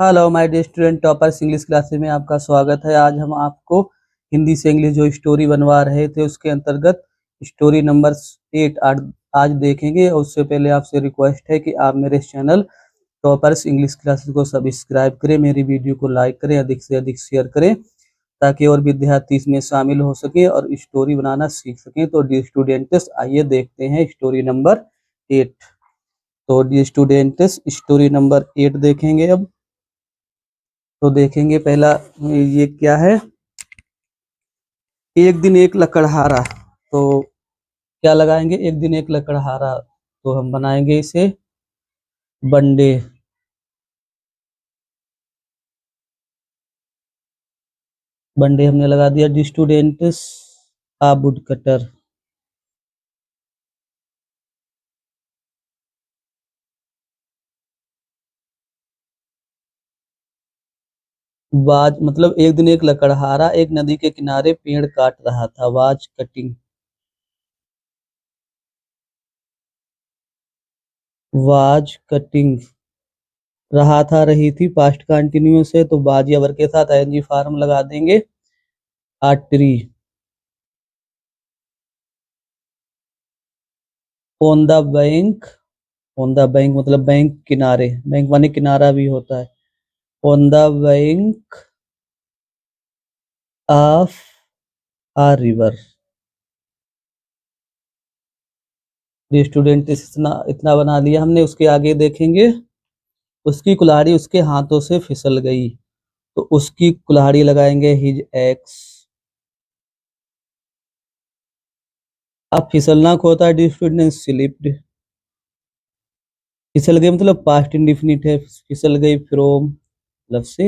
Hello my dear student toppers English classes में आपका स्वागत है। आज हम आपको हिंदी से इंग्लिश जो स्टोरी बनवा रहे थे उसके अंतर्गत स्टोरी नंबर 8 आज देखेंगे। और उससे पहले आपसे रिक्वेस्ट है कि आप मेरे चैनल टॉपर्स इंग्लिश क्लासेस को सब्सक्राइब करें, मेरी वीडियो को लाइक करें, अधिक से अधिक शेयर करें ताकि और विद्यार्थी इसमें शामिल हो सके और स्टोरी बनाना सीख सकें। तो डियर स्टूडेंट्स आइए देखते हैं स्टोरी नंबर 8। तो डियर स्टूडेंट्स स्टोरी नंबर 8 देखेंगे। अब तो देखेंगे पहला ये क्या है। एक दिन एक लकड़हारा। तो क्या लगाएंगे, एक दिन एक लकड़हारा। तो हम बनाएंगे इसे बंडे। बंडे हमने लगा दिया। The students a wood cutter. Was मतलब एक दिन एक लकड़हारा एक नदी के किनारे पेड़ काट रहा था। Was cutting. वाज कटिंग रहा था, रही थी, पास्ट कंटिन्यूअस है तो बाज या वर्ब के साथ आईएनजी फॉर्म लगा देंगे। A tree. On the bank. On the bank मतलब बैंक किनारे, बैंक माने किनारा भी होता है। On the bank of a river. ये स्टूडेंट इतना इतना बना लिया हमने। उसके आगे देखेंगे। उसकी कुल्हाड़ी उसके हाथों से फिसल गई। तो उसकी कुल्हाड़ी लगाएंगे हिज एक्स। अब फिसलना को होता है डी स्टूडेंट स्लिप्ड। फिसल गई मतलब पास्ट इंडिफिनिट है। फिसल गई फ्रॉम मतलब से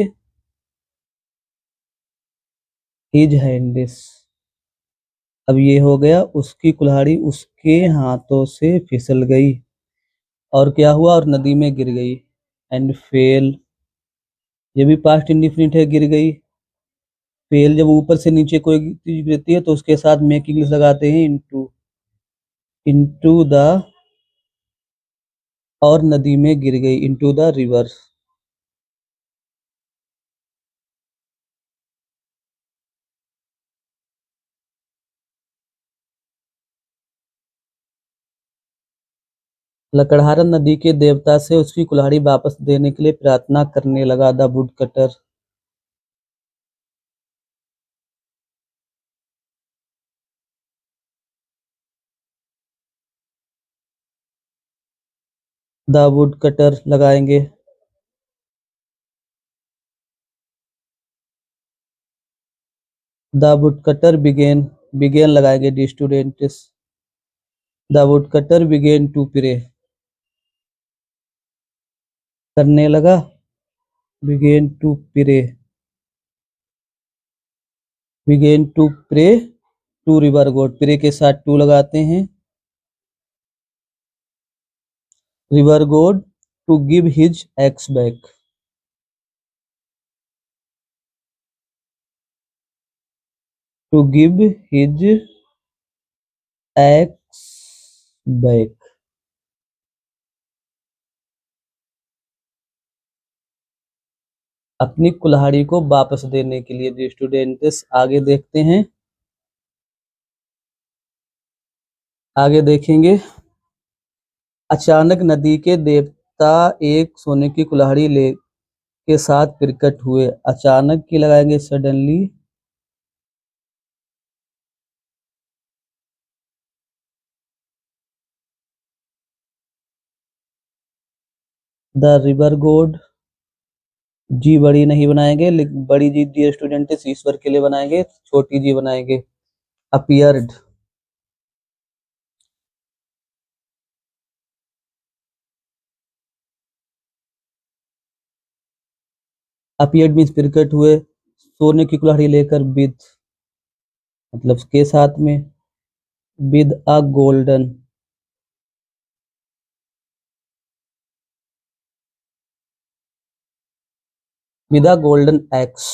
हिज हैंड्स। अब ये हो गया उसकी कुल्हाड़ी उसके हाथों से फिसल गई और क्या हुआ, और नदी में गिर गई। एंड फेल, ये भी पास्ट इंडिफिनिट है, गिर गई। फेल जब ऊपर से नीचे कोई चीज गिरती है तो उसके साथ मेक इंग्लिश लगाते हैं इनटू। इनटू द, और नदी में गिर गई, इनटू द रिवर। लकड़हारा नदी के देवता से उसकी कुल्हाड़ी वापस देने के लिए प्रार्थना करने लगा। The woodcutter. The woodcutter लगाएंगे। The woodcutter began. Began लगाएंगे dear students. The woodcutter began to pray. करने लगा। Began to pray. Began to pray to river god. Pray के साथ टू लगाते हैं। River god to give his axe back. To give his axe back. अपनी कुल्हाड़ी को वापस देने के लिए। जो स्टूडेंट्स आगे देखते हैं, आगे देखेंगे। अचानक नदी के देवता एक सोने की कुल्हाड़ी ले के साथ प्रकट हुए। अचानक की लगाएंगे सडनली। The river god. जी बड़ी नहीं बनाएंगे, बड़ी जी डी स्टूडेंट ईश्वर के लिए बनाएंगे, छोटी जी बनाएंगे अपीयर्ड। अपीयर्ड मीन्स प्रकट हुए। सोने की कुल्हाड़ी लेकर विद मतलब के साथ में। With a golden. With a golden x.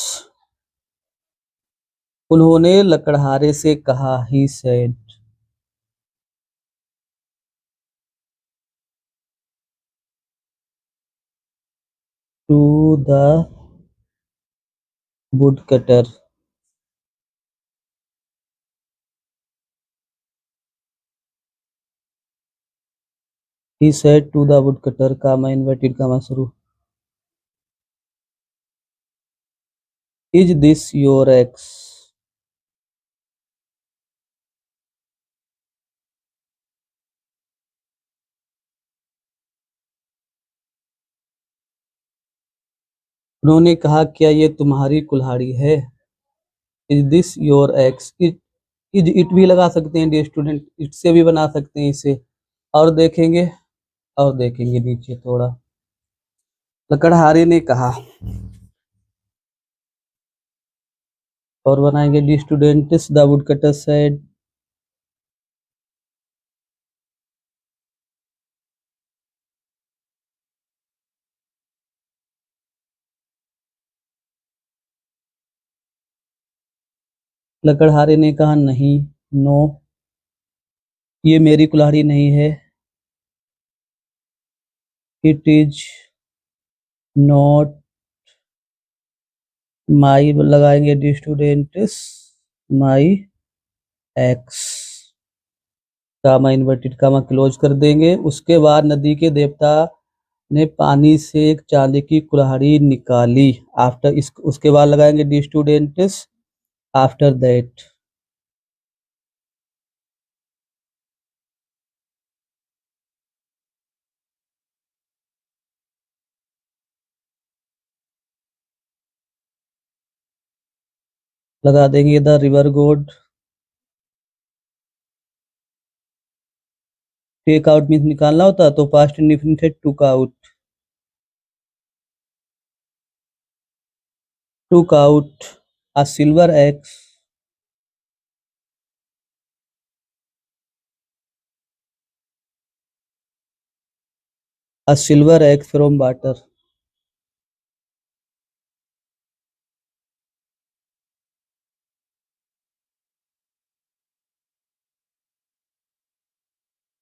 उन्होंने लकड़हारे से कहा, he said. to the woodcutter. He said to the woodcutter, comma inverted comma शुरू. Is this your axe? उन्होंने कहा, क्या ये तुम्हारी कुल्हाड़ी है? Is this your x? Is it भी लगा सकते हैं डियर स्टूडेंट, इट से भी बना सकते हैं इसे। और देखेंगे, और देखेंगे नीचे थोड़ा। लकड़हारे ने कहा, और बनाएंगे dear students. The woodcutter said, लकड़हारे ने कहा, नहीं, नो, ये मेरी कुल्हाड़ी नहीं है। इट इज नॉट माई, लगाएंगे डी स्टूडेंट्स, माई एक्स। कामा इन्वर्टेड कामा क्लोज कर देंगे। उसके बाद नदी के देवता ने पानी से एक चांदी की कुल्हाड़ी निकाली। आफ्टर इस उसके बाद लगाएंगे डी स्टूडेंट्स, आफ्टर दैट। लगा देंगे the river god. Take out means निकालना होता है, तो पास्ट इंडेफिनिट है took out. Took out a silver axe, a silver axe from water.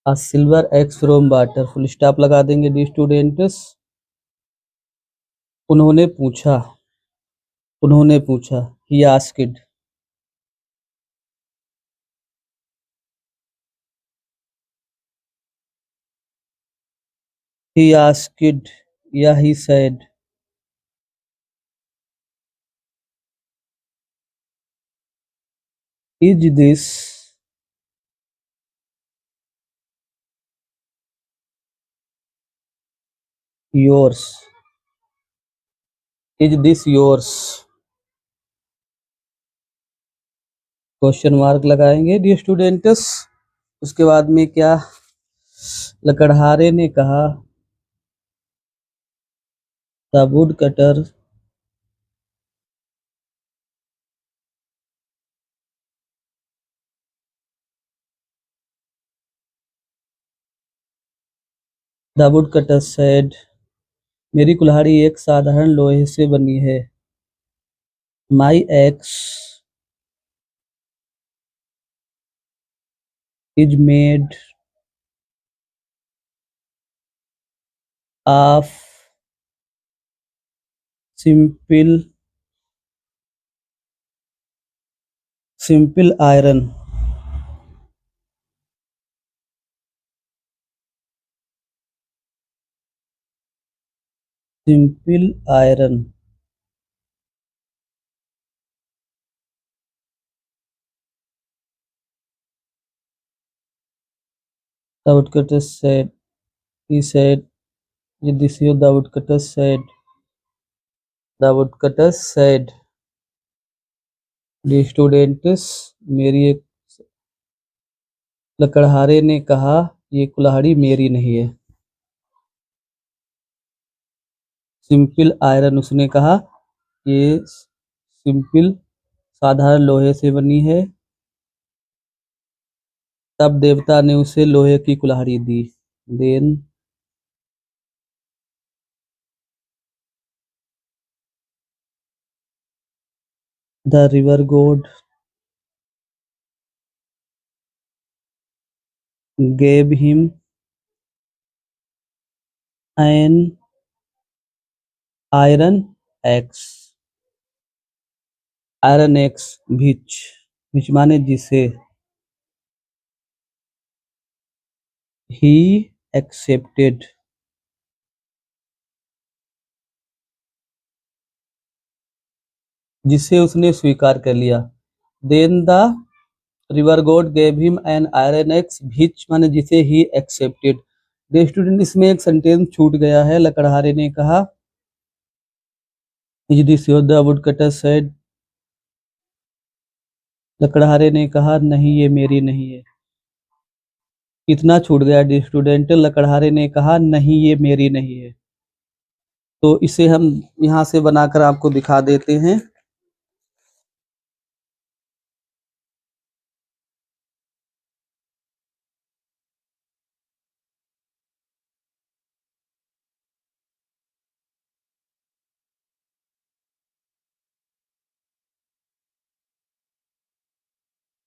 A silver axe from water, full stop लगा देंगे D students. उन्होंने पूछा, उन्होंने पूछा, ही आस्क्ड। ही आस्क्ड या he said. Is this yours? Is this yours? Question mark लगाएंगे dear students. उसके बाद में क्या, लकड़हारे ने कहा, the woodcutter the woodcutter said, मेरी कुल्हाड़ी एक साधारण लोहे से बनी है। My axe is made of simple simple iron. Simple iron. The woodcutter said, he said, this is the woodcutter said, the woodcutter said, the students, मेरी एक, लकड़हारे ने कहा, ये कुल्हाड़ी मेरी नहीं है। सिंपल आयरन, उसने कहा, ये सिंपल साधारण लोहे से बनी है। तब देवता ने उसे लोहे की कुल्हाड़ी दी। Then the river god gave him an iron axe, iron axe which, which माने जिसे, ही एक्सेप्टेड, जिसे उसने स्वीकार कर लिया। Then the river god gave him an iron axe which माने जिसे ही एक्सेप्टेड। द स्टूडेंट, इसमें एक सेंटेंस छूट गया है। लकड़हारे ने कहा, is this your, the woodcutter said, लकड़हारे ने कहा नहीं ये मेरी नहीं है। इतना छूट गया द स्टूडेंट, लकड़हारे ने कहा नहीं ये मेरी नहीं है। तो इसे हम यहाँ से बनाकर आपको दिखा देते हैं।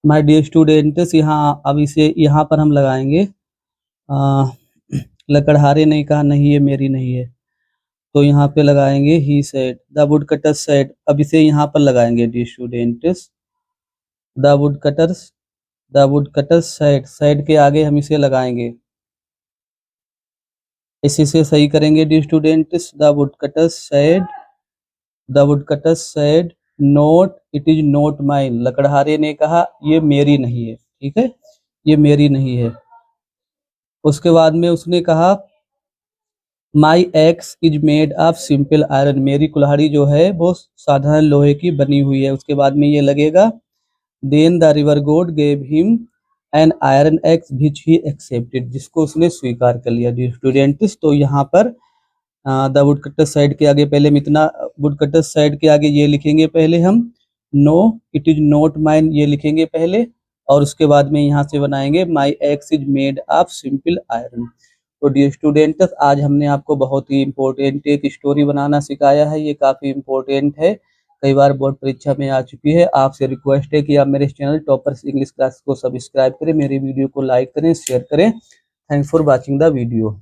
माय डियर स्टूडेंट्स, यहाँ अब इसे यहाँ पर हम लगाएंगे। लकड़हारे ने कहा नहीं ये मेरी नहीं है, तो यहाँ पे लगाएंगे he said, the woodcutter said. अब इसे यहाँ पर लगाएंगे dear students, the woodcutters, the woodcutter said, said के आगे हम इसे लगाएंगे। इसी से सही करेंगे dear students, the woodcutter said, the woodcutter said not, it is not mine, लकड़हारे ने कहा ये मेरी नहीं है। ठीक है, ये मेरी नहीं है। उसके बाद में उसने कहा my axe is made of simple iron, मेरी कुल्हाड़ी जो है वो साधारण लोहे की बनी हुई है। उसके बाद में ये लगेगा then the river god gave him an iron axe which he accepted, जिसको उसने स्वीकार कर लिया डियर स्टूडेंट्स। तो यहाँ पर द वुड कटर साइड के आगे पहले हम इतना, वुड कटर साइड के आगे ये लिखेंगे पहले हम, no it is not mine ये लिखेंगे पहले, और उसके बाद में यहाँ से बनाएंगे my axe is made of simple iron. तो डियर स्टूडेंट्स, आज हमने आपको बहुत ही इम्पोर्टेंट एक स्टोरी बनाना सिखाया है। ये काफ़ी इम्पोर्टेंट है, कई बार बोर्ड परीक्षा में आ चुकी है। आपसे रिक्वेस्ट है कि आप मेरे चैनल टॉपर्स इंग्लिश क्लास को सब्सक्राइब करें, मेरे वीडियो को लाइक करें, शेयर करें। Thanks for watching the video.